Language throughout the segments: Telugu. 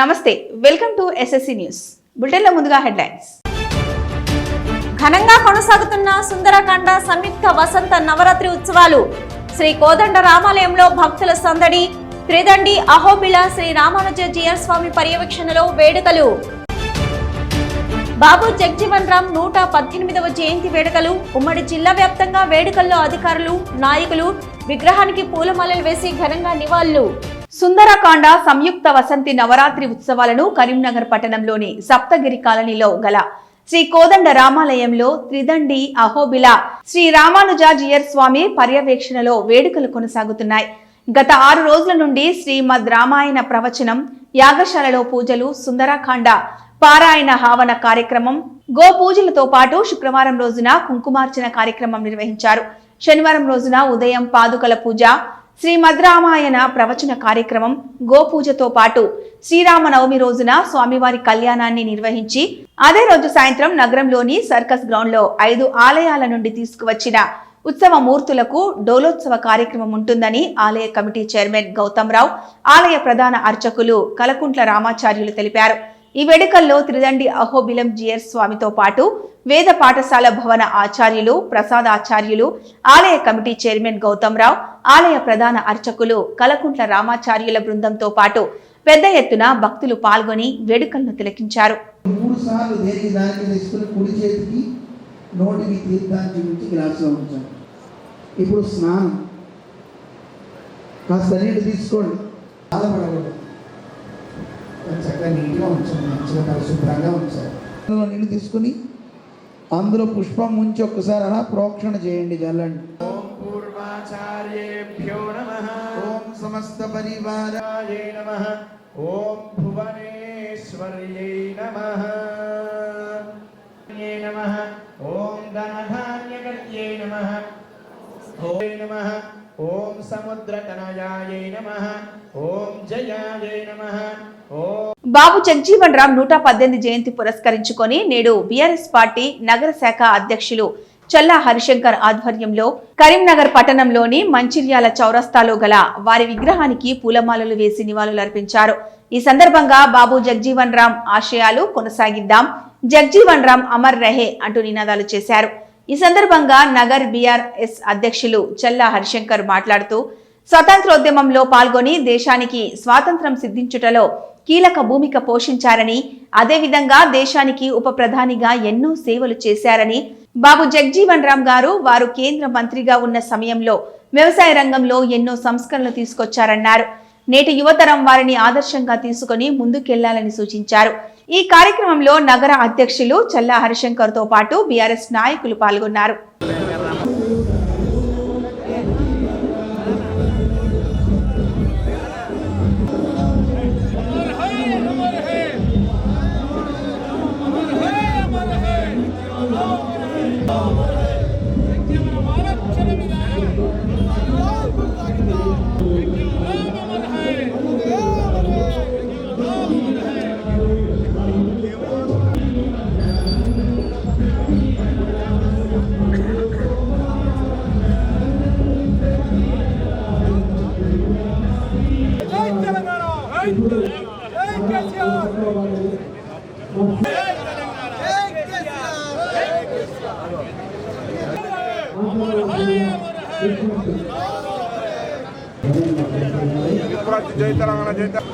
నమస్తే, వెల్కమ్ టు ఎస్ఎస్సి న్యూస్. బులెటిన్లో ముందుగా హెడ్లైన్స్. ఘనంగా కొనసాగుతున్న సుందరకాండ సంయుక్త వసంత నవరాత్రి ఉత్సవాలు. శ్రీ కోదండ రామాలయంలో భక్తుల సందడి. త్రిదండి అహోబిళ శ్రీ రామానుజీయర్ స్వామి పర్యవేక్షణలో వేడుకలు. బాబు జగ్జీవన్ రామ్ 118వ జయంతి వేడుకలు. ఉమ్మడి జిల్లా వ్యాప్తంగా వేడుకల్లో అధికారులు, నాయకులు విగ్రహానికి పూలమాలలు వేసి ఘనంగా నివాళులు. సుందరకాండ సంయుక్త వసంతి నవరాత్రి ఉత్సవాలను కరీంనగర్ పట్టణంలోని సప్తగిరి కాలనీలో గల శ్రీ కోదండ రామాలయంలో త్రిదండి అహోబిళ శ్రీ రామానుజీయర్ స్వామి పర్యవేక్షణలో వేడుకలు కొనసాగుతున్నాయి. గత 6 రోజుల నుండి శ్రీమద్ రామాయణ ప్రవచనం, యాగశాలలో పూజలు, సుందరకాండ పారాయణ హావన కార్యక్రమం, గో పూజలతో పాటు శుక్రవారం రోజున కుంకుమార్చన కార్యక్రమం నిర్వహించారు. శనివారం రోజున ఉదయం పాదుకల పూజ, శ్రీమద్ రామాయణ ప్రవచన కార్యక్రమం, గోపూజతో పాటు శ్రీరామనవమి రోజున స్వామివారి కళ్యాణాన్ని నిర్వహించి అదే రోజు సాయంత్రం నగరంలోని సర్కస్ గ్రౌండ్ లో 5 ఆలయాల నుండి తీసుకువచ్చిన ఉత్సవ మూర్తులకు డోలోత్సవ కార్యక్రమం ఉంటుందని ఆలయ కమిటీ చైర్మన్ గౌతమ్ రావు, ఆలయ ప్రధాన అర్చకులు కలకుంట్ల రామాచార్యులు తెలిపారు. ఈ వేడుకల్లో త్రిదండి అహోబిలం జియర్ స్వామితో పాటు వేద పాఠశాల భవన ఆచార్యులు, ప్రసాదాచార్యులు, ఆలయ కమిటీ చైర్మన్ గౌతమ్ రావు, ఆలయ ప్రధాన అర్చకులు కలకుంట్ల రామాచార్యుల బృందంతో పాటు పెద్ద ఎత్తున భక్తులు పాల్గొని వేడుకలను తిలకించారు. 3 సార్లు దేనికి దానికి తీసుకుని కుడి చేతికి నోటికి తీర్థాన్ని చూపించి గ్లాసులో ఉంచాం. ఇప్పుడు స్నానం, కాస్త నీళ్ళు తీసుకోండి, బాధపడకూడదు, చక్కగా నీట్గా ఉంచండి, మంచిగా పరిశుభ్రంగా ఉంచాలి. నీళ్ళు తీసుకుని అందులో పుష్పం ముంచి ఒక్కసారి అలా ప్రోక్షణ చేయండి, జల్లండి. ఓం పూర్వాచార్యేభ్యో నమః, ఓం సమస్త పరివారాయ నమః, ఓం భువనేశ్వర్యై నమః, నమః, ఓం ధనధాన్యకర్త్యై నమః, ఓం నమః, ఓం సముద్రతనయాయ నమః, ఓం జయాయ నమః. బాబు జగ్జీవన్ రామ్ 118 జయంతి పురస్కరించుకొని నేడు బీఆర్ఎస్ పార్టీ నగర శాఖ అధ్యక్షులు చల్లా హరిశంకర్ ఆధ్వర్యంలో కరీంనగర్ పట్టణంలోని మంచిర్యాల చౌరస్తాలో గల వారి విగ్రహానికి పూలమాలలు వేసి నివాళులర్పించారు. ఈ సందర్భంగా బాబు జగ్జీవన్ రామ్ ఆశయాలు కొనసాగిద్దాం, జగ్జీవన్ రామ్ అమర్ రహే అంటూ నినాదాలు చేశారు. ఈ సందర్భంగా నగర్ బీఆర్ఎస్ అధ్యక్షులు చల్లా హరిశంకర్ మాట్లాడుతూ స్వాతంత్రోద్యమంలో పాల్గొని దేశానికి స్వాతంత్రం సిద్ధించుటలో కీలక భూమిక పోషించారని, అదేవిధంగా దేశానికి ఉప ప్రధానిగా ఎన్నో సేవలు చేశారని, బాబు జగ్జీవన్ రామ్ గారు వారు కేంద్ర మంత్రిగా ఉన్న సమయంలో వ్యవసాయ రంగంలో ఎన్నో సంస్కరణలు తీసుకొచ్చారన్నారు. నేటి యువతరం వారిని ఆదర్శంగా తీసుకుని ముందుకెళ్లాలని సూచించారు. ఈ కార్యక్రమంలో నగర అధ్యక్షులు చల్లా హరిశంకర్ తో పాటు బీఆర్ఎస్ నాయకులు పాల్గొన్నారు. జై తెలంగాణ, జై తెలంగాణ.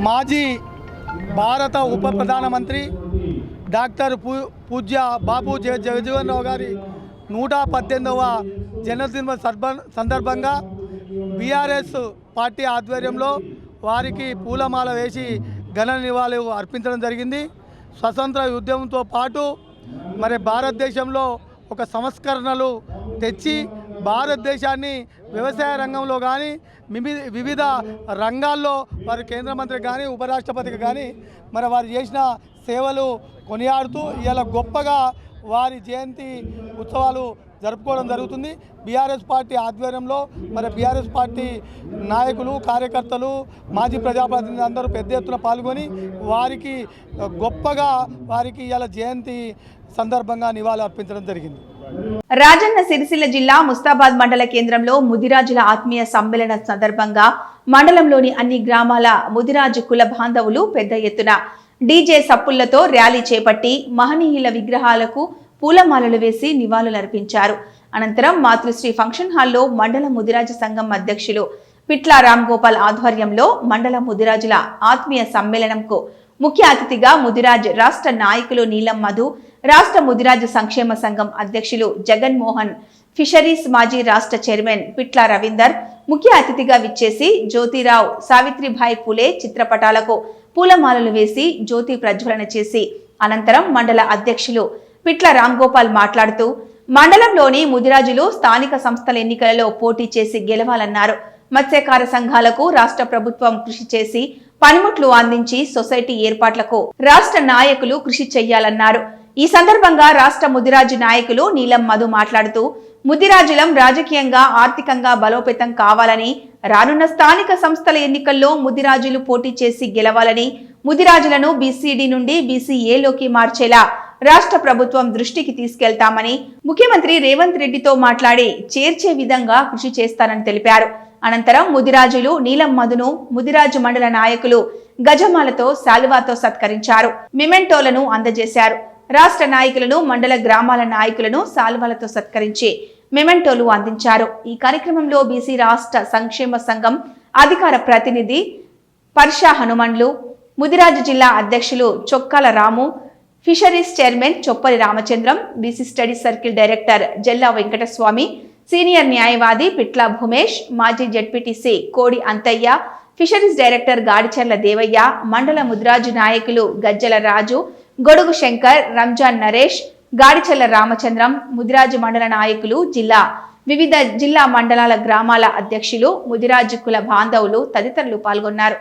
మాజీ భారత ఉప ప్రధానమంత్రి డాక్టర్ పూజ్య బాబు జగజీవన్ రావు గారి 118వ జన్మదిన సందర్భంగా బీఆర్ఎస్ పార్టీ ఆధ్వర్యంలో వారికి పూలమాల వేసి ఘన నివాళులు అర్పించడం జరిగింది. స్వతంత్ర ఉద్యమంతో పాటు మరి భారతదేశంలో ఒక సంస్కరణలు తెచ్చి భారతదేశాన్ని వ్యవసాయ రంగంలో కానీ వివిధ రంగాల్లో వారి కేంద్ర మంత్రి కానీ ఉపరాష్ట్రపతికి కానీ మరి వారు చేసిన సేవలు కొనియాడుతూ ఇలా గొప్పగా వారి జయంతి ఉత్సవాలు జరుపుకోవడం జరుగుతుంది. బీఆర్ఎస్ పార్టీ ఆధ్వర్యంలో మరి బీఆర్ఎస్ పార్టీ నాయకులు, కార్యకర్తలు, మాజీ ప్రజాప్రతినిధులు అందరూ పెద్ద ఎత్తున పాల్గొని వారికి గొప్పగా వారికి ఇలా జయంతి సందర్భంగా నివాళులు అర్పించడం జరిగింది. రాజన్న సిరిసిల్ల జిల్లా ముస్తాబాద్ మండల కేంద్రంలో ముదిరాజుల ఆత్మీయ సమ్మేళనం సందర్భంగా మండలంలోని అన్ని గ్రామాల ముదిరాజు కుల బాంధవులు పెద్ద ఎత్తున డీజే సప్పులతో ర్యాలీ చేపట్టి మహనీయుల విగ్రహాలకు పూలమాలలు వేసి నివాళులర్పించారు. అనంతరం మాతృశ్రీ ఫంక్షన్ హాల్లో మండల ముదిరాజు సంఘం అధ్యక్షులు పిట్ల రామ్ గోపాల్ ఆధ్వర్యంలో మండల ముదిరాజుల ఆత్మీయ సమ్మేళనంకు ముఖ్య అతిథిగా ముదిరాజ్ రాష్ట్ర నాయకులు నీలం మధు, రాష్ట్ర ముదిరాజు సంక్షేమ సంఘం అధ్యక్షులు జగన్మోహన్, ఫిషరీస్ మాజీ రాష్ట్ర చైర్మన్ పిట్ల రవీందర్ ముఖ్య అతిథిగా విచ్చేసి జ్యోతిరావు, సావిత్రిబాయి పులే చిత్రపటాలకు పూలమాలలు వేసి జ్యోతి ప్రజ్వలన చేసి అనంతరం మండల అధ్యక్షులు పిట్ల రామ్ గోపాల్ మాట్లాడుతూ మండలంలోని ముదిరాజులు స్థానిక సంస్థల ఎన్నికలలో పోటీ చేసి గెలవాలన్నారు. మత్స్యకార సంఘాలకు రాష్ట్ర ప్రభుత్వం కృషి చేసి పనిముట్లు అందించి సొసైటీ ఏర్పాట్లకు రాష్ట్ర నాయకులు కృషి చేయాలన్నారు. ఈ సందర్భంగా రాష్ట్ర ముదిరాజు నాయకులు నీలం మధు మాట్లాడుతూ ముదిరాజులం రాజకీయంగా, ఆర్థికంగా బలోపేతం కావాలని, రానున్న స్థానిక సంస్థల ఎన్నికల్లో ముదిరాజులు పోటీ చేసి గెలవాలని, ముదిరాజులను బీసీడీ నుండి బీసీఏలోకి మార్చేలా రాష్ట్ర ప్రభుత్వం దృష్టికి తీసుకెళ్తామని ముఖ్యమంత్రి రేవంత్ రెడ్డితో మాట్లాడి చేర్చే విధంగా కృషి చేస్తానని తెలిపారు. అనంతరం ముదిరాజులు నీలం మధును ముదిరాజు మండల నాయకులు గజమాలతో శాలువాతో సత్కరించారు. మెమెంటోలను అందజేశారు. రాష్ట్ర నాయకులను, మండల గ్రామాల నాయకులను శాలువాలతో సత్కరించి మెమెంటోలు అందించారు. ఈ కార్యక్రమంలో బీసీ రాష్ట్ర సంక్షేమ సంఘం అధికార ప్రతినిధి పర్షా హనుమన్లు, ముదిరాజు జిల్లా అధ్యక్షులు Chokkala Ramu, fisheries chairman Choppari Ramachandram, BC study circle director Jalla Venkataswamy, senior న్యాయవాది పిట్ల భూమేష్, మాజీ ZPTC Kodi Antaiah, fisheries director Gadicherla Devaiah, మండల ముదిరాజు నాయకులు గజ్జల రాజు, గొడుగు శంకర్, రంజాన్ నరేష్, గాడిచెర్ల రామచంద్రం, ముదిరాజు మండల నాయకులు, వివిధ జిల్లా మండలాల గ్రామాల అధ్యక్షులు, ముదిరాజు కుల బాంధవులు తదితరులు పాల్గొన్నారు.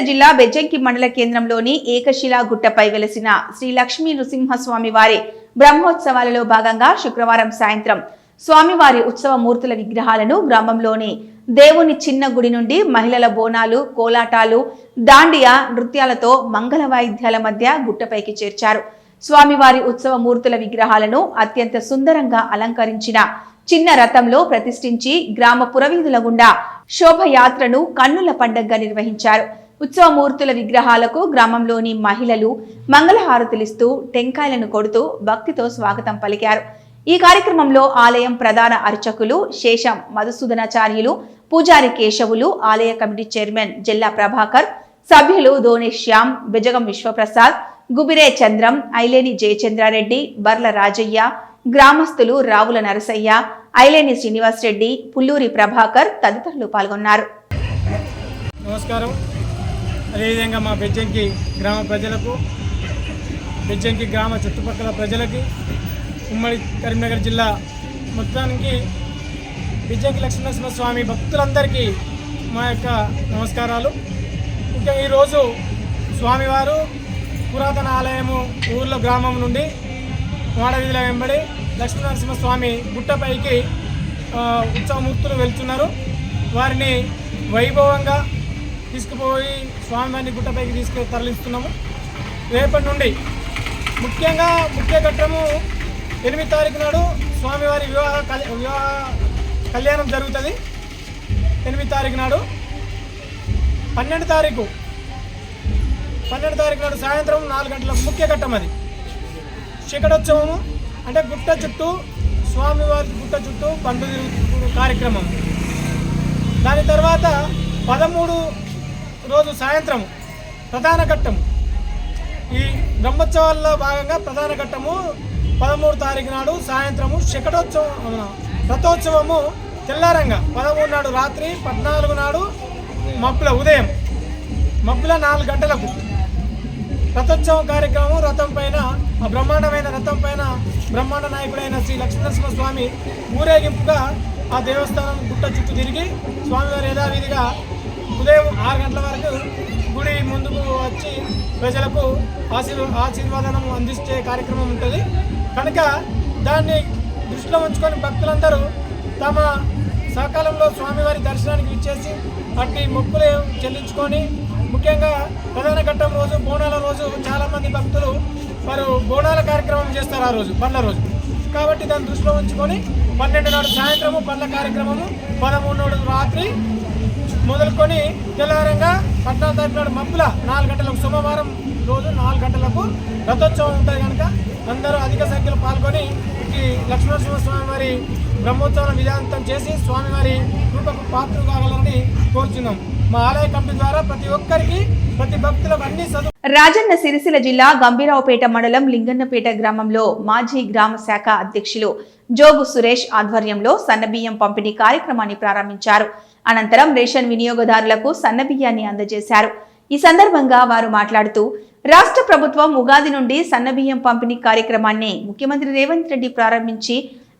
జిల్లా బెజ్జంకి మండల కేంద్రంలోని ఏకశిలా గుట్టపై వెలసిన శ్రీ లక్ష్మీ నృసింహస్వామి వారి బ్రహ్మోత్సవాలలో భాగంగా శుక్రవారం సాయంత్రం స్వామివారి ఉత్సవ మూర్తుల విగ్రహాలను గ్రామంలోని దేవుని చిన్న గుడి నుండి మహిళల బోనాలు, కోలాటాలు, దాండియా నృత్యాలతో మంగళ వాయిద్యాల మధ్య గుట్టపైకి చేర్చారు. స్వామివారి ఉత్సవ మూర్తుల విగ్రహాలను అత్యంత సుందరంగా అలంకరించిన చిన్న రథంలో ప్రతిష్ఠించి గ్రామ పురవీధుల గుండా శోభయాత్రను కన్నుల పండగగా నిర్వహించారు. ఉత్సవ మూర్తుల విగ్రహాలకు గ్రామంలోని మహిళలు మంగళహారతులిస్తూ టెంకాయలను కొడుతూ భక్తితో స్వాగతం పలికారు. ఈ కార్యక్రమంలో ఆలయం ప్రధాన అర్చకులు శేషం మధుసూదనాచార్యులు, పూజారి కేశవులు, ఆలయ కమిటీ చైర్మన్ జిల్లా ప్రభాకర్, సభ్యులు దోనే శ్యామ్, బెజగం విశ్వప్రసాద్, గుబిరే చంద్రం, ఐలేని జయచంద్రారెడ్డి, బర్ల రాజయ్య, గ్రామస్తులు రావుల నరసయ్య, ఐలేని శ్రీనివాస్ రెడ్డి, పుల్లూరి ప్రభాకర్ తదితరులు పాల్గొన్నారు. నమస్కారం. అదేవిధంగా మా బెజ్జంకి గ్రామ ప్రజలకు, బెజ్జంకి గ్రామ చుట్టుపక్కల ప్రజలకి, ఉమ్మడి కరీంనగర్ జిల్లా మొత్తానికి బెజ్జంకి లక్ష్మీనరసింహస్వామి భక్తులందరికీ మా యొక్క నమస్కారాలు. ఇంకా ఈరోజు స్వామివారు పురాతన ఆలయము ఊర్లో గ్రామం నుండి వాడవీధుల వెంబడి లక్ష్మీనరసింహస్వామి గుట్టపైకి ఉత్సవమూర్తులు వెళ్తున్నారు. వారిని వైభవంగా తీసుకుపోయి స్వామివారిని గుట్టపైకి తరలిస్తున్నాము. రేపటి నుండి ముఖ్య ఘట్టము 8 తారీఖు నాడు స్వామివారి వివాహ కళ్యాణం జరుగుతుంది. 8 తారీఖు నాడు 12 తారీఖు నాడు సాయంత్రం 4 గంటలకు ముఖ్య ఘట్టం. అది శిఖరోత్సవము, అంటే గుట్ట చుట్టూ స్వామివారి గుట్ట చుట్టూ బండు తిరుగు కార్యక్రమం. దాని తర్వాత 13 రోజు సాయంత్రం ప్రధాన ఘట్టము. ఈ బ్రహ్మోత్సవాల్లో భాగంగా ప్రధాన ఘట్టము 13 తారీఖు నాడు సాయంత్రము శిఖరోత్సవం, రథోత్సవము తెల్లారంగా 13 నాడు రాత్రి, 14 నాడు ఉదయం మబ్బుల 4 గంటలకు రథోత్సవం కార్యక్రమం. రథం పైన, ఆ బ్రహ్మాండమైన రథం పైన బ్రహ్మాండ నాయకుడైన శ్రీ లక్ష్మీనరసింహస్వామి ఊరేగింపుగా ఆ దేవస్థానం గుట్ట చుట్టూ తిరిగి స్వామివారి యథావిధిగా ఉదయం 6 గంటల వరకు గుడి ముందుకు వచ్చి ప్రజలకు ఆశీర్వాదనం అందించే కార్యక్రమం ఉంటుంది. కనుక దాన్ని దృష్టిలో ఉంచుకొని భక్తులందరూ తమ సకాలంలో స్వామివారి దర్శనానికి విచ్చేసి అట్టి మొక్కులు చెల్లించుకొని, ముఖ్యంగా ప్రధాన ఘట్టం రోజు బోనాల రోజు చాలామంది భక్తులు వారు బోనాల కార్యక్రమం చేస్తారు ఆ రోజు, పండ్ల రోజు. కాబట్టి దాన్ని దృష్టిలో ఉంచుకొని 12 నాడు సాయంత్రము పండ్ల కార్యక్రమము, 13 నాడు రాత్రి మొదలుకొని తెల్లారంగా 14 తారీఖు నాడు మబ్బుల 4 గంటలకు, సోమవారం రోజు 4 గంటలకు రథోత్సవం ఉంటుంది. కనుక అందరూ అధిక సంఖ్యలో పాల్గొని ఈ లక్ష్మీనరసింహస్వామి వారి బ్రహ్మోత్సవం విజయవంతం చేసి స్వామివారి కృపకు పాత్రలు కావాలని కోరుచున్నాం. మా ఆలయ కమిటీ ద్వారా ప్రతి ఒక్కరికి, ప్రతి భక్తులకు అన్ని రాజన్న సిరిసిల్ల జిల్లా గంభీరావుపేట మండలం లింగన్నపేట గ్రామంలో మాజీ గ్రామ శాఖ అధ్యక్షులు జోగు సురేష్ ఆధ్వర్యంలో సన్నబియ్యం పంపిణీ కార్యక్రమాన్ని ప్రారంభించారు. అనంతరం రేషన్ వినియోగదారులకు సన్నబియ్యాన్ని అందజేశారు. ఈ సందర్భంగా వారు మాట్లాడుతూ, రాష్ట్ర ప్రభుత్వం ఉగాది నుండి సన్నబియ్యం పంపిణీ కార్యక్రమాన్ని ముఖ్యమంత్రి రేవంత్ రెడ్డి ప్రారంభించి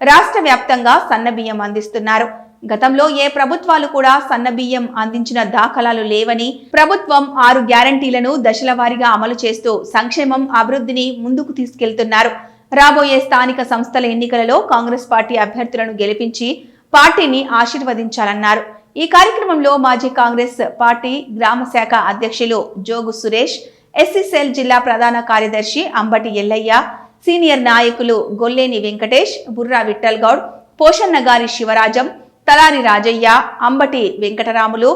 రాష్ట్ర వ్యాప్తంగా సన్నబియ్యం అందిస్తున్నారు. గతంలో ఏ ప్రభుత్వాలు కూడా సన్నబియ్యం అందించిన దాఖలాలు లేవని, ప్రభుత్వం 6 గ్యారంటీలను దశల వారీగా అమలు చేస్తూ సంక్షేమం, అభివృద్ధిని ముందుకు తీసుకెళ్తున్నారు. రాబోయే స్థానిక సంస్థల ఎన్నికలలో కాంగ్రెస్ పార్టీ అభ్యర్థులను గెలిపించి పార్టీని ఆశీర్వదించాలన్నారు. ఈ కార్యక్రమంలో మాజీ కాంగ్రెస్ పార్టీ గ్రామ శాఖ అధ్యక్షులు జోగు సురేష్, ఎస్సీసెల్ జిల్లా ప్రధాన కార్యదర్శి అంబటి ఎల్లయ్య, సీనియర్ నాయకులు గొల్లేని వెంకటేష్, బుర్రా విఠల్ గౌడ్, పోషన్నగారి శివరాజం, తలారి రాజయ్య, అంబటి వెంకటరాములు,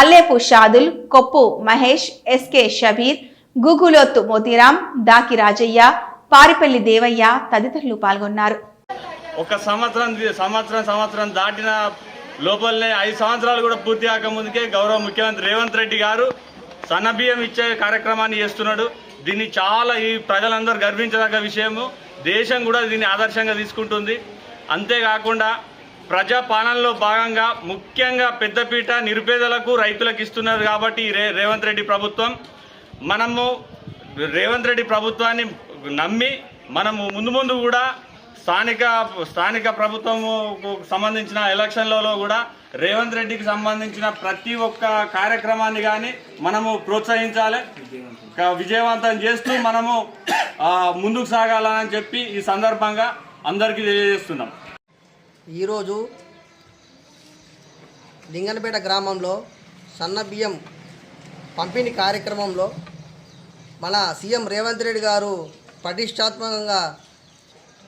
అల్లేపు షాదుల్, కొప్పు మహేష్, ఎస్కే షబీర్, గుగులోత్తు మోతీరాం, దాకి రాజయ్య, పారిపల్లి దేవయ్య తదితరులు పాల్గొన్నారు. ఒక సంవత్సరం దాటిన లోపలనే 5 సంవత్సరాలు కూడా పూర్తి కాకముందుకే గౌరవ ముఖ్యమంత్రి రేవంత్ రెడ్డి గారు సన్నబియ్యం ఇచ్చే కార్యక్రమాన్ని చేస్తున్నాడు. దీన్ని చాలా ఈ ప్రజలందరూ గర్వించదగ్గ విషయము. దేశం కూడా దీన్ని ఆదర్శంగా తీసుకుంటుంది. అంతేకాకుండా ప్రజా పాలనలో భాగంగా ముఖ్యంగా పెద్దపీట నిరుపేదలకు, రైతులకు ఇస్తున్నారు. కాబట్టి రేవంత్ రెడ్డి ప్రభుత్వం, మనము రేవంత్ రెడ్డి ప్రభుత్వాన్ని నమ్మి మనము ముందు కూడా స్థానిక ప్రభుత్వము సంబంధించిన ఎలక్షన్లలో కూడా రేవంత్ రెడ్డికి సంబంధించిన ప్రతి ఒక్క కార్యక్రమాన్ని కానీ మనము ప్రోత్సహించాలి, విజయవంతం చేస్తూ మనము ముందుకు సాగాలని చెప్పి ఈ సందర్భంగా అందరికీ తెలియజేస్తున్నాం. ఈరోజు లింగనపేట గ్రామంలో సన్న బియ్యం పంపిణీ కార్యక్రమంలో మన సీఎం రేవంత్ రెడ్డి గారు ప్రతిష్టాత్మకంగా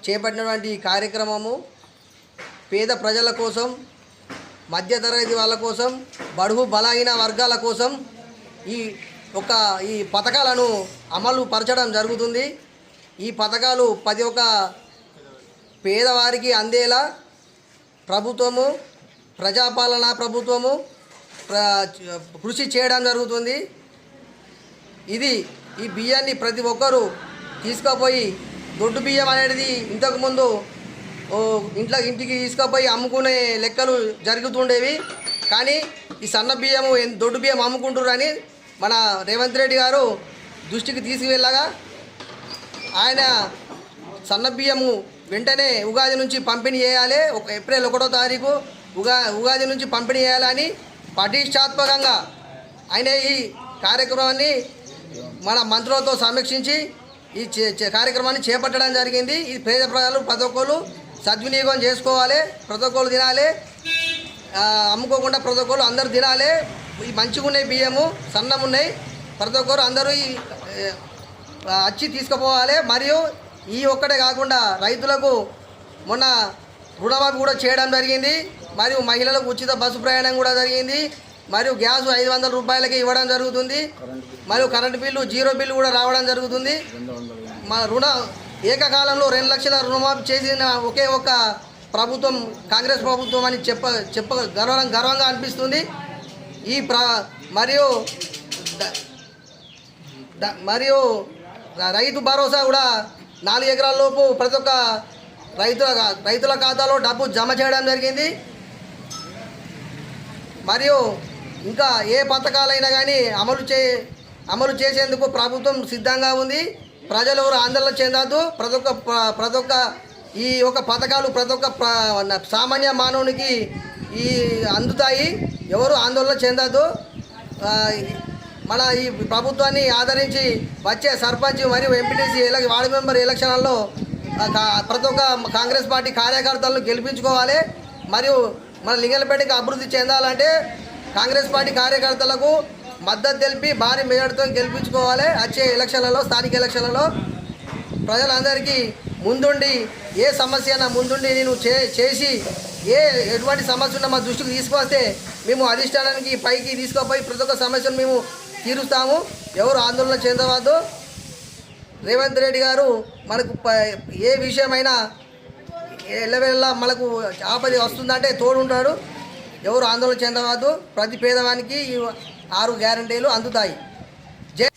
చేపట్టినటువంటి ఈ కార్యక్రమము పేద ప్రజల కోసం, మధ్యతరగతి వాళ్ళ కోసం, బడుగు బలహీన వర్గాల కోసం ఈ పథకాలను అమలు పరచడం జరుగుతుంది. ఈ పథకాలు ప్రతి ఒక్క పేదవారికి అందేలా ప్రభుత్వము, ప్రజాపాలన ప్రభుత్వము కృషి చేయడం జరుగుతుంది. ఈ బియ్యాన్ని ప్రతి ఒక్కరూ తీసుకుపోయి, దొడ్డు బియ్యం అనేది ఇంతకుముందు ఇంటికి తీసుకుపోయి అమ్ముకునే లెక్కలు జరుగుతుండేవి. కానీ ఈ సన్న బియ్యము, దొడ్డు బియ్యం అమ్ముకుంటున్నారని మన రేవంత్ రెడ్డి గారు దృష్టికి తీసుకువెళ్ళగా ఆయన సన్న బియ్యము వెంటనే ఉగాది నుంచి పంపిణీ చేయాలి, ఏప్రిల్ 1వ తారీఖు ఉగాది నుంచి పంపిణీ చేయాలని ప్రతిష్టాత్మకంగా ఆయన ఈ కార్యక్రమాన్ని మన మంత్రులతో సమీక్షించి ఈ కార్యక్రమాన్ని చేపట్టడం జరిగింది. ఈ పేద ప్రజలు ప్రతి ఒక్కరు సద్వినియోగం చేసుకోవాలి, ప్రతి ఒక్కరు తినాలి, అమ్ముకోకుండా ప్రతి ఒక్కరు అందరూ తినాలి. ఈ మంచిగా ఉన్నాయి బియ్యము, సన్నం ఉన్నాయి, ప్రతి ఒక్కరు అందరూ వచ్చి తీసుకుపోవాలి. మరియు ఈ ఒక్కటే కాకుండా రైతులకు మొన్న రుణమాఫీ కూడా చేయడం జరిగింది, మరియు మహిళలకు ఉచిత బస్సు ప్రయాణం కూడా జరిగింది, మరియు గ్యాస్ 500 రూపాయలకి ఇవ్వడం జరుగుతుంది, మరియు కరెంటు బిల్లు 0 బిల్లు కూడా రావడం జరుగుతుంది. మా ఏకకాలంలో 2 లక్షల రుణమాఫీ చేసిన ఒకే ఒక్క ప్రభుత్వం కాంగ్రెస్ ప్రభుత్వం అని గర్వంగా అనిపిస్తుంది. మరియు రైతు భరోసా కూడా 4 ఎకరాల లోపు ప్రతి ఒక్క రైతుల ఖాతాలో డబ్బు జమ చేయడం జరిగింది. మరియు ఇంకా ఏ పథకాలైనా కానీ అమలు చేసేందుకు ప్రభుత్వం సిద్ధంగా ఉంది. ప్రజలు ఎవరు ఆందోళన చెందద్దు. ప్రతి ఒక్క ఈ యొక్క పథకాలు ప్రతి ఒక్క సామాన్య మానవునికి అందుతాయి. ఎవరు ఆందోళన చెందద్దు. మన ఈ ప్రభుత్వాన్ని ఆదరించి వచ్చే సర్పంచ్ మరియు ఎంపీటీసీ వార్డు మెంబర్ ఎలక్షన్లలో ప్రతి ఒక్క కాంగ్రెస్ పార్టీ కార్యకర్తలను గెలిపించుకోవాలి. మరియు మన లింగనపేటకి అభివృద్ధి చెందాలంటే కాంగ్రెస్ పార్టీ కార్యకర్తలకు మద్దతు తెలిపి భారీ మెజార్టీతో గెలిపించుకోవాలి. వచ్చే ఎలక్షన్లలో, స్థానిక ఎలక్షన్లలో ప్రజలందరికీ ముందుండి ఏ సమస్య అయినా ముందుండి నేను చేసి ఎటువంటి సమస్య ఉన్నా మా దృష్టికి తీసుకొస్తే మేము అధిష్టానానికి పైకి తీసుకుపోయి ప్రతి ఒక్క సమస్యను మేము తీరుస్తాము. ఎవరు ఆందోళన చెందవద్దు. రేవంత్ రెడ్డి గారు మనకు ఏ విషయమైనా ఎల్లవేళ మనకు ఆపద వస్తుందంటే తోడుంటాడు. ఎవరు ఆందోళన చెందవద్దు. ప్రతి పేదవానికి 6 గ్యారంటీలు అందుతాయి.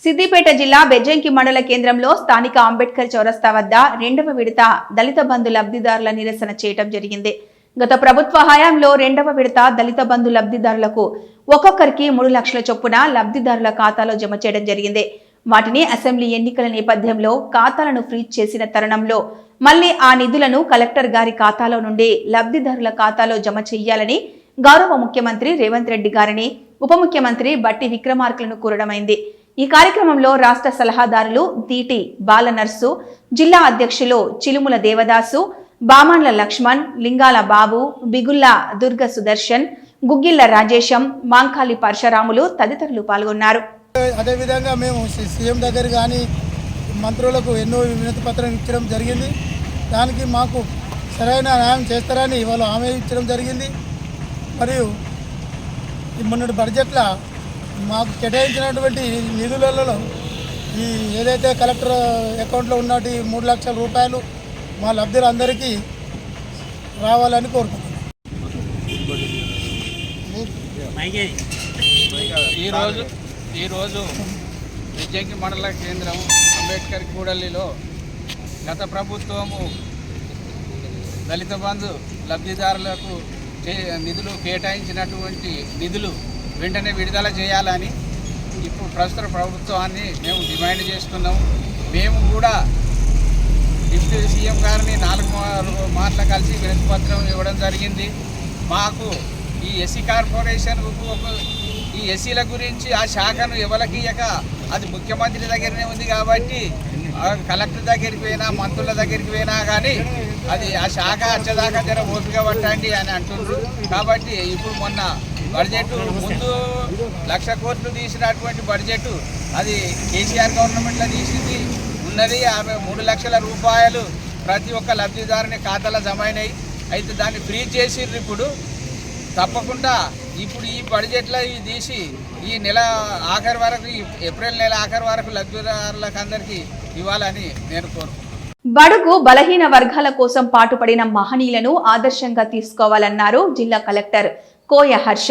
సిద్దిపేట జిల్లా బెజ్జంకి మండల కేంద్రంలో స్థానిక అంబేద్కర్ చౌరస్తా వద్ద 2వ విడత దళిత బంధు లబ్ధిదారుల నిరసన చేయడం జరిగింది. గత ప్రభుత్వ హయాంలో 2వ విడత దళిత బంధు లబ్ధిదారులకు ఒక్కొక్కరికి 3 లక్షల చొప్పున లబ్ధిదారుల ఖాతాలో జమ చేయడం జరిగింది. వాటిని అసెంబ్లీ ఎన్నికల నేపథ్యంలో ఖాతాలను ఫ్రీజ్ చేసిన తరుణంలో మళ్లీ ఆ నిధులను కలెక్టర్ గారి ఖాతాలో నుండి లబ్ధిదారుల ఖాతాలో జమ చేయాలని గౌరవ ముఖ్యమంత్రి రేవంత్ రెడ్డి గారిని ఉప ముఖ్యమంత్రి బట్టి విక్రమార్కలను కోరడమైంది. ఈ కార్యక్రమంలో రాష్ట్ర సలహాదారులు దీటి బాలనర్సు, జిల్లా అధ్యక్షులు చిలుముల దేవదాసు, బామాండ్ల లక్ష్మణ్, లింగాల బాబు, బిగుల్లా దుర్గ సుదర్శన్, గుగ్గిళ్ల రాజేశం, మాంకాలి పరశురాములు తదితరులు పాల్గొన్నారు. అదేవిధంగా మేము సీఎం దగ్గర కానీ మంత్రులకు ఎన్నో వినతి పత్రం ఇచ్చడం జరిగింది. దానికి మాకు సరైన న్యాయం చేస్తారని వాళ్ళు హామీ ఇచ్చడం జరిగింది. మరియు మొన్నటి బడ్జెట్లో మాకు కేటాయించినటువంటి నిధులలో ఏదైతే కలెక్టర్ అకౌంట్లో ఉన్నటి 3 లక్షల రూపాయలు మా లబ్ధిలందరికీ రావాలని కోరుకుంటున్నాం. ఈరోజు బెజ్జంకి మండల కేంద్రం అంబేద్కర్ కూడలిలో గత ప్రభుత్వము దళిత బంధు లబ్ధిదారులకు నిధులు కేటాయించినటువంటి నిధులు వెంటనే విడుదల చేయాలని ఇప్పుడు ప్రస్తుత ప్రభుత్వాన్ని మేము డిమాండ్ చేస్తున్నాము. మేము కూడా డిప్యూటీ సీఎం గారిని 4 మార్లు కలిసి వినతి పత్రం ఇవ్వడం జరిగింది. మాకు ఈ ఎస్సీ కార్పొరేషన్ ఈ ఎస్సీల గురించి ఆ శాఖను ఎవరికి ఇయ్యక అది ముఖ్యమంత్రి దగ్గరనే ఉంది కాబట్టి కలెక్టర్ దగ్గరికి పోయినా మంత్రుల దగ్గరికి పోయినా కానీ అది ఆ శాఖ వచ్చేదాకా జర ఓపిక పట్టండి అని అంటున్నారు. కాబట్టి ఇప్పుడు మొన్న బడ్జెట్ ముందు 1,00,000 కోట్లు తీసినటువంటి బడ్జెట్ అది కేసీఆర్ గవర్నమెంట్లో తీసింది ఉన్నది 3 లక్షల రూపాయలు ప్రతి ఒక్క లబ్ధిదారుని ఖాతాలో జమ అయినాయి. అయితే దాన్ని ఫ్రీ చేసిర్రు. ఇప్పుడు తప్పకుండా ఇప్పుడు ఈ బడ్జెట్లో ఇవి తీసి ఈ నెల ఆఖరి వరకు ఏప్రిల్ నెల ఆఖరి వరకు లబ్ధిదారులకు అందరికీ ఇవ్వాలని నేను కోరుకుంటున్నాను. బడుగు బలహీన వర్గాల కోసం పాటుపడిన మహనీయులను ఆదర్శంగా తీసుకోవాలన్నారు జిల్లా కలెక్టర్ కోయ హర్ష.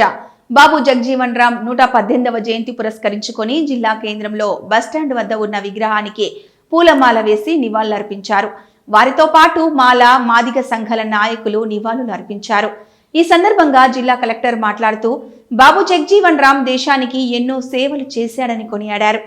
బాబు జగజీవన్ రామ్ 118వ జయంతి పురస్కరించుకొని జిల్లా కేంద్రంలో బస్టాండ్ వద్ద ఉన్న విగ్రహానికి పూలమాల వేసి నివాళులర్పించారు. వారితో పాటు మాల మాదిగ సంఘాల నాయకులు నివాళులు అర్పించారు. ఈ సందర్భంగా జిల్లా కలెక్టర్ మాట్లాడుతూ బాబు జగజీవన్ రామ్ దేశానికి ఎన్నో సేవలు చేశాడని కొనియాడారు.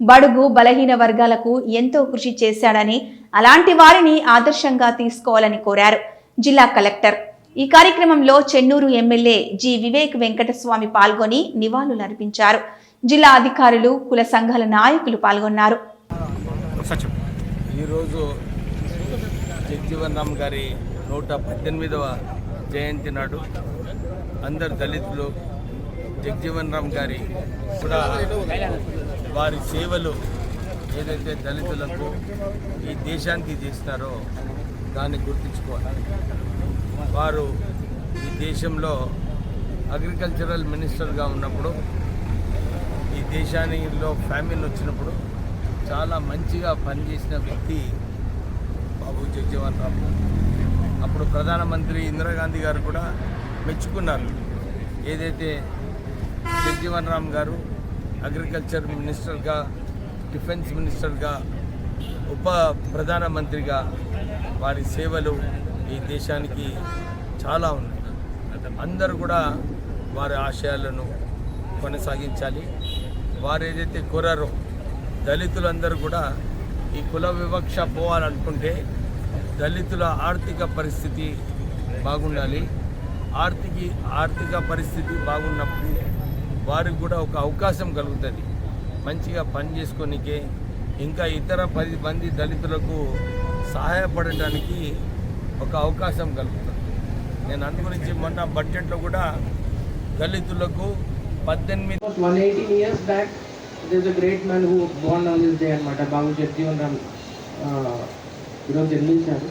బడుగు బలహీన వర్గాలకు ఎంతో కృషి చేశాడని, అలాంటి వారిని ఆదర్శంగా తీసుకోవాలని కోరారు జిల్లా కలెక్టర్. ఈ కార్యక్రమంలో చెన్నూరు ఎమ్మెల్యే జి వివేక్ వెంకటస్వామి పాల్గొని నివాళులర్పించారు. జిల్లా అధికారులు, కుల సంఘాల నాయకులు పాల్గొన్నారు. ఈరోజు జగజీవన్ రామ్ గారి 118వ జయంతి నాడు అందరు దళితులు జగజీవన్ రామ్ గారి కూడా వారి సేవలు ఏదైతే దళితులకు ఈ దేశానికి చేస్తున్నారో దాన్ని గుర్తించుకోవాలి. వారు ఈ దేశంలో అగ్రికల్చరల్ మినిస్టర్గా ఉన్నప్పుడు ఈ దేశానిలో ఫ్యామిన్ వచ్చినప్పుడు చాలా మంచిగా పనిచేసిన వ్యక్తి బాబు జగజీవన్ రామ్. అప్పుడు ప్రధానమంత్రి ఇందిరాగాంధీ గారు కూడా మెచ్చుకున్నారు. ఏదైతే జగజీవన్ రామ్ గారు అగ్రికల్చర్ మినిస్టర్గా, డిఫెన్స్ మినిస్టర్గా, ఉప ప్రధానమంత్రిగా వారి సేవలు ఈ దేశానికి చాలా ఉన్నాయి. అందరూ కూడా వారి ఆశయాలను కొనసాగించాలి. వారు ఏదైతే కోరారో దళితులందరూ కూడా ఈ కుల వివక్ష పోవాలనుకుంటే దళితుల ఆర్థిక పరిస్థితి బాగుండాలి. ఆర్థిక పరిస్థితి బాగున్నప్పుడు వారికి కూడా ఒక అవకాశం కలుగుతుంది మంచిగా పని చేసుకోనికే, ఇంకా ఇతర 10 మంది దళితులకు సహాయపడడానికి ఒక అవకాశం కలుగుతుంది. నేను అందు గురించి మొన్న బడ్జెట్లో కూడా దళితులకు 118 years back there's a great man who born on this day అన్నమాట. బాబు జగజీవన్ రామ్ ఈరోజు జన్మించారు.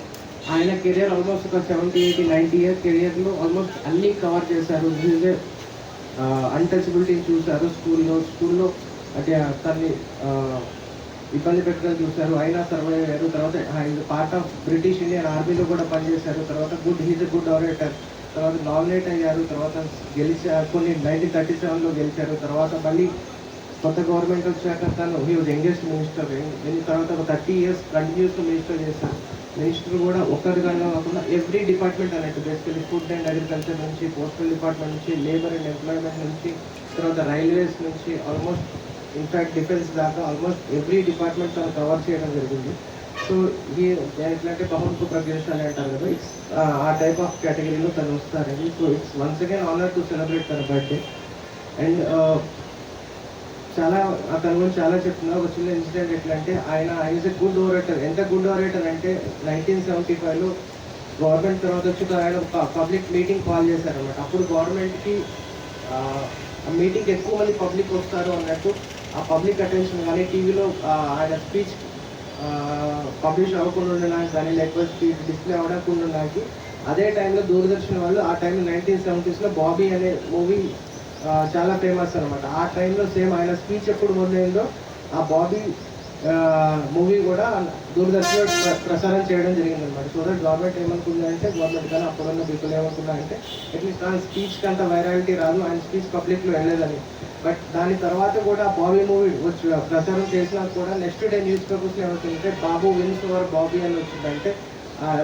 ఆయన కెరియర్ ఆల్మోస్ట్ ఒక 70, 80, 90 ఇయర్స్ కెరియర్లో ఆల్మోస్ట్ అన్నీ కవర్ చేశారు. అన్టచబిలిటీని చూశారు. స్కూల్లో అంటే తన్ని ఇబ్బంది పెట్టడం చూశారు. అయినా సర్వైవ్ అయ్యారు. తర్వాత పార్ట్ ఆఫ్ బ్రిటిష్ ఇండియన్ ఆర్మీలో కూడా పనిచేశారు. తర్వాత హీజ్ ఎ గుడ్ ఆరేటర్. తర్వాత నామినేట్ అయ్యారు. తర్వాత గెలిచారు. కొన్ని 1937లో గెలిచారు. తర్వాత మళ్ళీ కొత్త గవర్నమెంట్ వచ్చాక తను హీ వాజ్ యంగెస్ట్ మినిస్టర్. తర్వాత ఒక 30 years కంటిన్యూస్గా మినిస్టర్ చేశారు. మినిస్టర్ కూడా ఒక్కరిగానే కాకుండా ఎవ్రీ డిపార్ట్మెంట్ అన్నట్టు, బేసికలీ ఫుడ్ అండ్ అగ్రికల్చర్ నుంచి, పోస్టల్ డిపార్ట్మెంట్ నుంచి, లేబర్ అండ్ ఎంప్లాయ్మెంట్ నుంచి, తర్వాత రైల్వేస్ నుంచి, ఆల్మోస్ట్ ఇన్ఫ్యాక్ట్ డిఫెన్స్ దాకా ఆల్మోస్ట్ ఎవ్రీ డిపార్ట్మెంట్ తను కవర్ చేయడం జరిగింది. సో ఈ ఎట్లంటే బహుముఖ ప్రజ్ఞాశాలి అంటారు కదా, ఇట్స్ ఆ టైప్ ఆఫ్ కేటగిరీలో తను వస్తారండి. So it's once again honour to celebrate తన బర్త్డే. అండ్ చాలా తన గురించి చాలా చెప్తున్నా. ఒక చిన్న ఇన్సిడెంట్ ఎట్లా అంటే ఆయన ఈజ్ ఎ గుడ్ ఓరేటర్. ఎంత గుడ్ ఓరేటర్ అంటే 1975లో గవర్నమెంట్ తర్వాత వచ్చి ఆయన పబ్లిక్ మీటింగ్ కాల్ చేశారన్నమాట. అప్పుడు గవర్నమెంట్కి ఆ మీటింగ్కి ఎక్కువ మంది పబ్లిక్ వస్తారు అన్నట్టు ఆ పబ్లిక్ అటెన్షన్ కానీ టీవీలో ఆయన స్పీచ్ పబ్లిష్ అవ్వకుండా ఉండడానికి కానీ, లేకపోతే స్పీచ్ డిస్ప్లే అవ్వకుండా ఉండడానికి అదే టైంలో దూరదర్శన్ వాళ్ళు ఆ టైంలో 1970sలో బాబీ అనే మూవీ చాలా ఫేమస్ అనమాట. ఆ టైంలో సేమ్ ఆయన స్పీచ్ ఎప్పుడు మొదలైందో ఆ బాబీ మూవీ కూడా దూరదర్శన్లో ప్రసారం చేయడం జరిగింది అనమాట. సో దట్ గవర్నమెంట్ ఏమనుకుందంటే, గవర్నమెంట్ కానీ అప్పుడున్న పీపుల్ ఏమనుకున్నా అంటే అట్లీస్ట్ ఆయన స్పీచ్కి అంత వైరాలిటీ రాదు, ఆయన స్పీచ్ పబ్లిక్లో వెళ్ళలేదని. బట్ దాని తర్వాత కూడా బాబీ మూవీ వచ్చి ప్రచారం చేసినా కూడా నెక్స్ట్ డే న్యూస్ పేపర్స్లో ఏమవుతుందంటే బాబు విన్స్ ఓవర్ బాబీ అని వచ్చిందంటే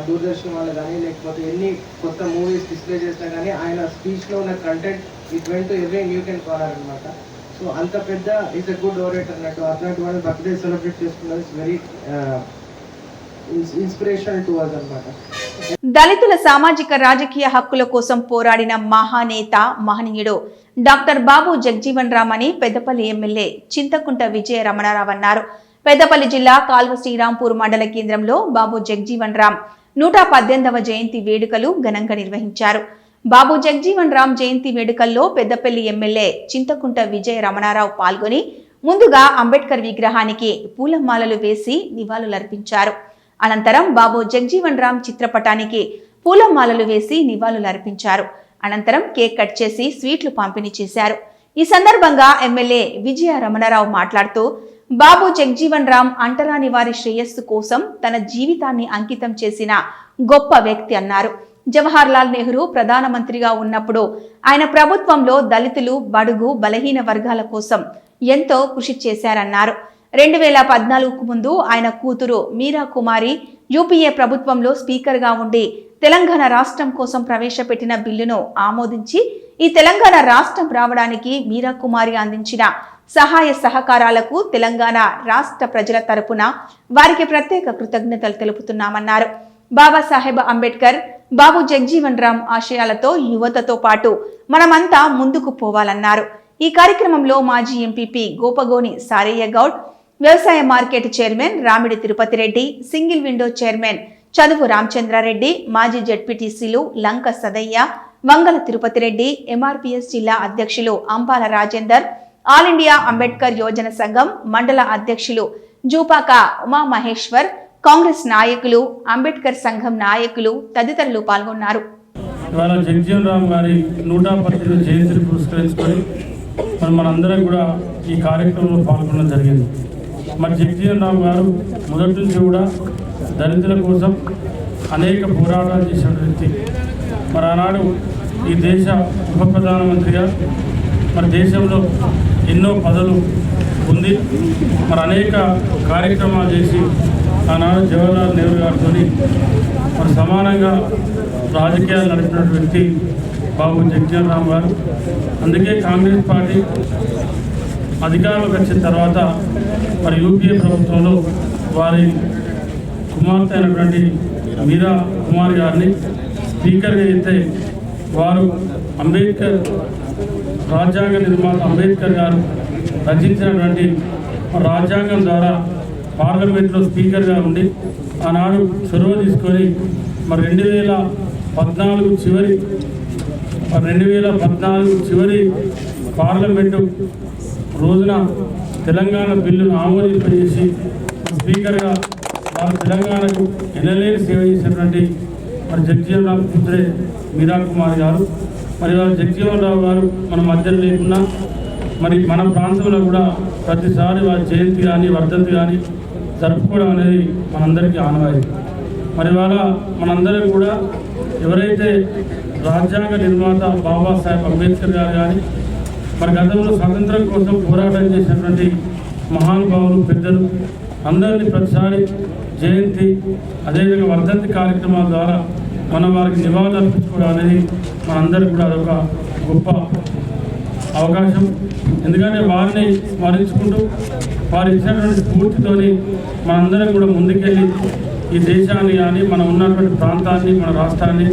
దూరదర్శన్ వాళ్ళు కానీ, లేకపోతే ఎన్ని కొత్త మూవీస్ డిస్ప్లే చేసినా కానీ ఆయన స్పీచ్లో ఉన్న content it went to every nook కెన్ కాలర్ అనమాట. సో అంత పెద్ద ఈజ్ ఎ గుడ్ ఓరేటర్ అన్నట్టు. అట్లాంటి వాళ్ళు బర్త్డే సెలబ్రేట్ చేసుకున్నది it's very inspirational to us అనమాట. దళితుల సామాజిక రాజకీయ హక్కుల కోసం పోరాడిన మహానేత మహనీయుడు డాక్టర్ బాబు జగ్జీవన్ రామ్ అని పెద్దపల్లి ఎమ్మెల్యే చింతకుంట విజయ రమణారావు అన్నారు. పెద్దపల్లి జిల్లా కాల్వ శ్రీరాంపూర్ మండల కేంద్రంలో బాబు జగ్జీవన్ రామ్ 118వ జయంతి వేడుకలు ఘనంగా నిర్వహించారు. బాబు జగ్జీవన్ రామ్ జయంతి వేడుకల్లో పెద్దపల్లి ఎమ్మెల్యే చింతకుంట విజయ రమణారావు పాల్గొని ముందుగా అంబేద్కర్ విగ్రహానికి పూలమాలలు వేసి నివాళులర్పించారు. అనంతరం బాబు జగ్జీవన్ రామ్ చిత్రపటానికి పూలమాలలు వేసి నివాళులర్పించారు. అనంతరం కేక్ కట్ చేసి స్వీట్లు పంపిణీ చేశారు. ఈ సందర్భంగా ఎమ్మెల్యే విజయ రమణారావు మాట్లాడుతూ బాబు జగ్జీవన్ రామ్ అంటరాని వారి శ్రేయస్సు కోసం తన జీవితాన్ని అంకితం చేసిన గొప్ప వ్యక్తి అన్నారు. జవహర్ లాల్ నెహ్రూ ప్రధానమంత్రిగా ఉన్నప్పుడు ఆయన ప్రభుత్వంలో దళితులు, బడుగు, బలహీన వర్గాల కోసం ఎంతో కృషి చేశారన్నారు. 2014కు ముందు ఆయన కూతురు మీరా కుమారి యూపీఏ ప్రభుత్వంలో స్పీకర్గా ఉండి తెలంగాణ రాష్ట్రం కోసం ప్రవేశపెట్టిన బిల్లును ఆమోదించి ఈ తెలంగాణ రాష్ట్రం రావడానికి మీరా కుమారి అందించిన సహాయ సహకారాలకు తెలంగాణ రాష్ట్ర ప్రజల తరపున వారికి ప్రత్యేక కృతజ్ఞతలు తెలుపుతున్నామన్నారు. బాబాసాహెబ్ అంబేద్కర్, బాబు జగ్జీవన్ రామ్ ఆశయాలతో యువతతో పాటు మనమంతా ముందుకు పోవాలన్నారు. ఈ కార్యక్రమంలో మాజీ ఎంపీపీ గోపగోని సారయ్య గౌడ్, వ్యవసాయ market chairman Ramidi Tirupati Reddy, single window chairman చదువు రామచంద్రారెడ్డి, మాజీ జడ్పీటీసీలు లంక సదయ్య, వంగల తిరుపతి రెడ్డి, ఎంఆర్పీఎస్ జిల్లా అధ్యక్షులు అంపాల రాజేందర్, ఆల్ ఇండియా అంబేద్కర్ యోజన సంఘం మండల అధ్యక్షులు జూపాక ఉమామహేశ్వర్, కాంగ్రెస్ నాయకులు, అంబేద్కర్ సంఘం నాయకులు తదితరులు పాల్గొన్నారు. ఇవాళ జగ్జీవన్ రామ్ గారి 118వ జయంతిని పురస్కరించుకొని మనందరం కూడా ఈ కార్యక్రమంలో పాల్గొనడం జరిగింది. మరి జగ్జీవన్ రామ్ గారు మొదటి నుంచి కూడా దళితుల కోసం అనేక పోరాటాలు చేసిన వ్యక్తి. మరి ఆనాడు ఈ దేశ ఉప ప్రధానమంత్రిగా మరి దేశంలో ఎన్నో పదవులు పొంది మరి అనేక కార్యక్రమాలు చేసి ఆనాడు జవహర్లాల్ నెహ్రూ గారితో మరి సమానంగా రాజకీయాలు నడిపినటువంటి వ్యక్తి బాబు జగ్జీవన్ రామ్ గారు. అందుకే కాంగ్రెస్ పార్టీ అధికారంలోకి వచ్చిన తర్వాత మరి యూపీఏ ప్రభుత్వంలో వారి కుమార్తె అయినటువంటి మీరా కుమార్ గారిని స్పీకర్గా అయితే వారు అంబేద్కర్ రాజ్యాంగ నిర్మాత అంబేద్కర్ గారు రచించినటువంటి రాజ్యాంగం ద్వారా పార్లమెంట్లో స్పీకర్గా ఉండి ఆనాడు చొరవ తీసుకొని మరి 2014 చివరి పార్లమెంటు రోజున తెలంగాణ బిల్లును ఆమోదింపజేసి స్పీకర్గా వారు తెలంగాణకు ఎనలేని సేవ చేసినటువంటి మరి జగ్జీవన్ రామ్ పుత్రే మీరా కుమార్ గారు. మరి వారు జగ్జీవన్ రావు గారు మన మధ్యలో లేకున్నా మరి మన ప్రాంతంలో కూడా ప్రతిసారి వారి జయంతి కానీ వర్ధంతి కానీ జరుపుకోవడం అనేది మనందరికీ ఆనవాయితీ. మరి ఇవాళ మనందరం కూడా ఎవరైతే రాజ్యాంగ నిర్మాత బాబాసాహెబ్ అంబేద్కర్ గారు కానీ మరి గతంలో స్వాతంత్రం కోసం పోరాటం చేసినటువంటి మహానుభావులు, పెద్దలు అందరినీ ప్రతిసారి జయంతి అదేవిధంగా వర్ధంతి కార్యక్రమాల ద్వారా మనం వారికి నివాళులు అర్పించుకోవడం అనేది మనందరికీ కూడా అదొక గొప్ప అవకాశం. ఎందుకంటే వారిని స్మరించుకుంటూ వారు ఇచ్చినటువంటి స్ఫూర్తితోని మనందరం కూడా ముందుకెళ్ళి ఈ దేశాన్ని కానీ మనం ఉన్నటువంటి ప్రాంతాన్ని, మన రాష్ట్రాన్ని,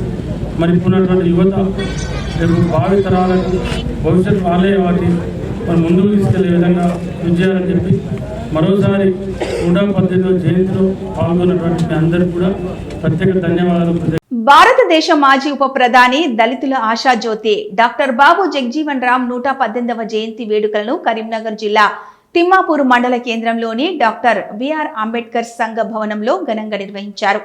మరి ఉన్నటువంటి యువత రేపు భావి తరాలకు భవిష్యత్తు వాళ్ళే వాటి మరి ముందుకు తీసుకెళ్లే విధంగా విజయాలని చెప్పి మరోసారి 118వ జయంతిలో పాల్గొన్నటువంటి మీ అందరికీ కూడా ప్రత్యేక ధన్యవాదాలు. భారతదేశ మాజీ ఉప ప్రధాని, దళితుల ఆశాజ్యోతి డాక్టర్ బాబు జగ్జీవన్ రామ్ 118వ జయంతి వేడుకలను కరీంనగర్ జిల్లా తిమ్మాపూర్ మండల కేంద్రంలోని డాక్టర్ బిఆర్ అంబేద్కర్ సంఘ భవనంలో ఘనంగా నిర్వహించారు.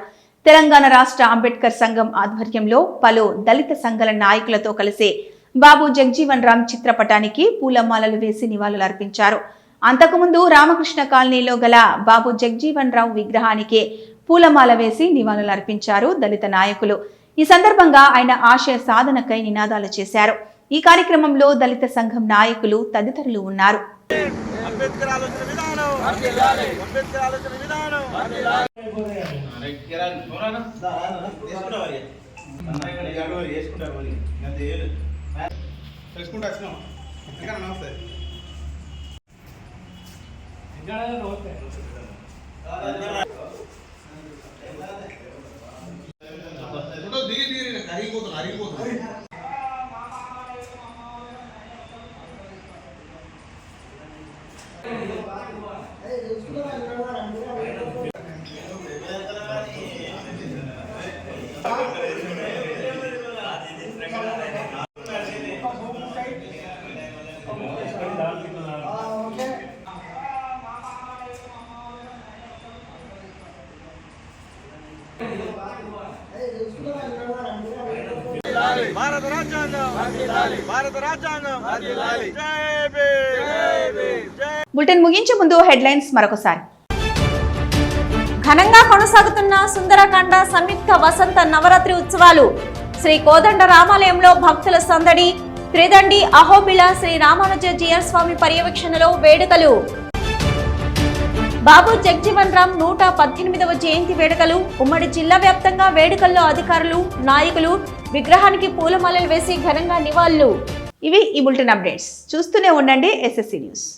తెలంగాణ రాష్ట్ర అంబేద్కర్ సంఘం ఆధ్వర్యంలో పలు దళిత సంఘాల నాయకులతో కలిసి బాబు జగ్జీవన్ రామ్ చిత్రపటానికి పూలమాలలు వేసి నివాళులర్పించారు. అంతకుముందు రామకృష్ణ కాలనీలో గల బాబు జగ్జీవన్ రావు విగ్రహానికి పూలమాల వేసి నివాళులర్పించారు దళిత నాయకులు. ఈ సందర్భంగా ఆయన ఆశయ సాధనకై నినాదాలు చేశారు. ఈ కార్యక్రమంలో దళిత సంఘం నాయకులు తదితరులు ఉన్నారు. భారత రాజ్యాంగం భారత రాజ్యాంగం జై భీమ్ బులెటిన్ ముగించే ముందు హెడ్లైన్స్ మరొకసారి. ఘనంగా కొనసాగుతున్న సుందరకాండ సంయుక్త వసంత నవరాత్రి ఉత్సవాలు. శ్రీ కోదండ రామాలయంలో భక్తుల సందడి. త్రిదండి అహోబిళ శ్రీ రామానుజ జియర్ స్వామి పర్యవేక్షణలో వేడుకలు. బాబు జగ్జీవన్ రామ్ 118వ జయంతి వేడుకలు. ఉమ్మడి జిల్లా వ్యాప్తంగా వేడుకల్లో అధికారులు, నాయకులు విగ్రహానికి పూలమాలలు వేసి ఘనంగా నివాళులు. ఇవి ఈ బులెటిన్ అప్డేట్స్. చూస్తూనే ఉండండి SSC న్యూస్.